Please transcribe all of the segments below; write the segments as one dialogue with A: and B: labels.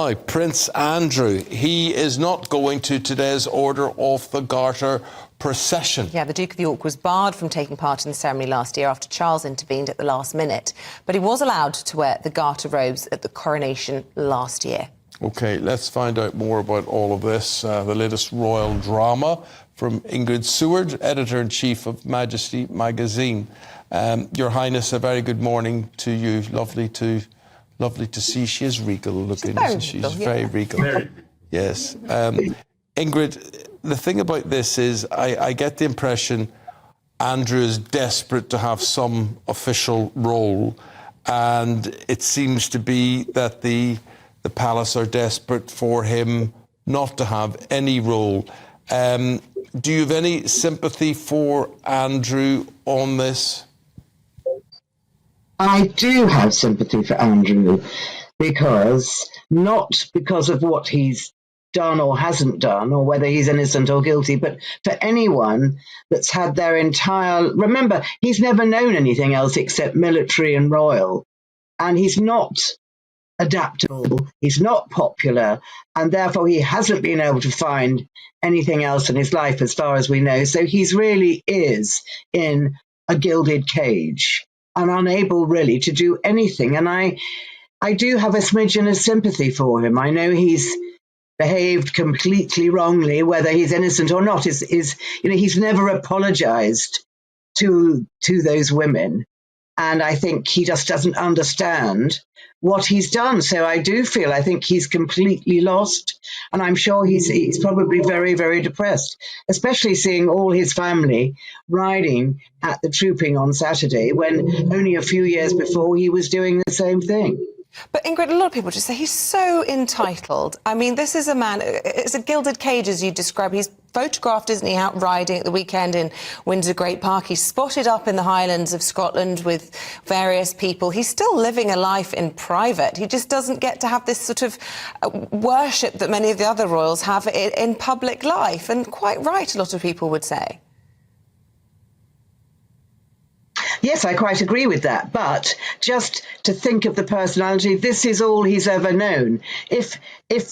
A: Hi, Prince Andrew. He is not going to today's order of the Garter procession.
B: Yeah, the Duke of York was barred from taking part in the ceremony last year after Charles intervened at the last minute. But he was allowed to wear the Garter robes at the coronation last year. OK, let's find out more about all of this, the latest royal drama from Ingrid Seward, Editor-in-Chief of Majesty magazine. Your Highness, a very good morning to you. Lovely to see. She is regal looking, isn't she? She's very regal. Yes. Ingrid, the thing about this is I get the impression Andrew is desperate to have some official role, and it seems to be that the palace are desperate for him not to have any role. Do you have any sympathy for Andrew on this?
C: I do have sympathy for Andrew, not because of what he's done or hasn't done, or whether he's innocent or guilty, but for anyone that's had their entire... Remember, he's never known anything else except military and royal, and he's not adaptable, he's not popular, and therefore he hasn't been able to find anything else in his life as far as we know. So he's really is in a gilded cage and unable really to do anything. And I do have a smidgen of sympathy for him. I know he's behaved completely wrongly, whether he's innocent or not. He's never apologized to those women. And I think he just doesn't understand what he's done. So I think he's completely lost. And I'm sure he's probably very, very depressed, especially seeing all his family riding at the trooping on Saturday, when only a few years before he was doing the same thing.
B: But Ingrid, a lot of people just say he's so entitled. I mean, this is a man, it's a gilded cage, as you describe. He's photographed, isn't he, out riding at the weekend in Windsor Great Park. He's spotted up in the Highlands of Scotland with various people. He's still living a life in private. He just doesn't get to have this sort of worship that many of the other royals have in public life. And quite right, a lot of people would say.
C: Yes, I quite agree with that. But just to think of the personality, this is all he's ever known. If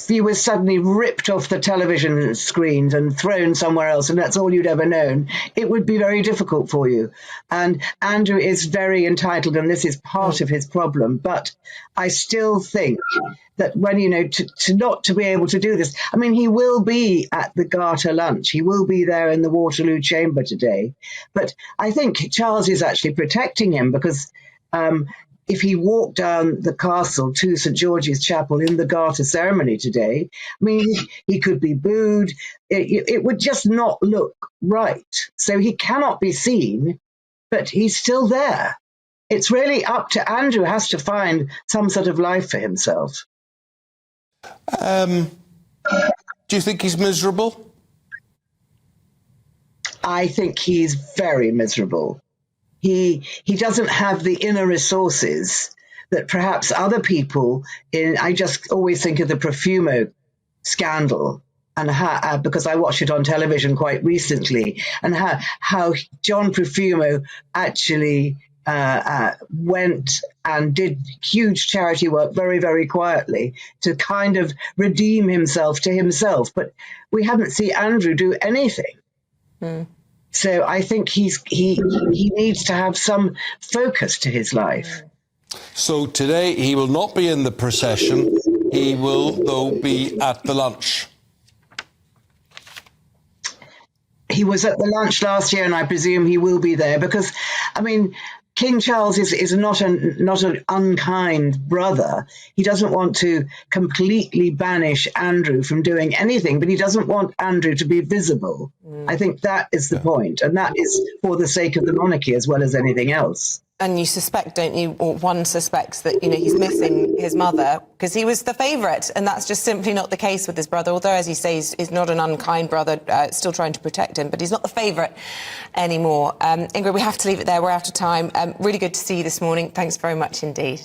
C: he was suddenly ripped off the television screens and thrown somewhere else, and that's all you'd ever known, it would be very difficult for you. And Andrew is very entitled, and this is part of his problem. But I still think that when, to be able to do this, I mean, he will be at the Garter lunch. He will be there in the Waterloo chamber today. But I think Charles is actually protecting him, because if he walked down the castle to St George's Chapel in the Garter ceremony today, I mean, he could be booed. It would just not look right. So he cannot be seen, but he's still there. It's really up to Andrew, has to find some sort of life for himself.
A: Do you think he's miserable?
C: I think he's very miserable. He doesn't have the inner resources that perhaps other people I just always think of the Profumo scandal, and because I watched it on television quite recently, and how John Profumo actually went and did huge charity work very, very quietly to kind of redeem himself to himself. But we haven't seen Andrew do anything. So I think he needs to have some focus to his life.
A: So today he will not be in the procession. He will, though, be at the lunch.
C: He was at the lunch last year, and I presume he will be there because, I mean, King Charles is not an unkind brother. He doesn't want to completely banish Andrew from doing anything, but he doesn't want Andrew to be visible. I think that is the point, and that is for the sake of the monarchy as well as anything else.
B: And you suspect, don't you, or one suspects that, he's missing his mother because he was the favourite, and that's just simply not the case with his brother, although, as you say, he's not an unkind brother, still trying to protect him, but he's not the favourite anymore. Ingrid, we have to leave it there. We're out of time. Really good to see you this morning. Thanks very much indeed.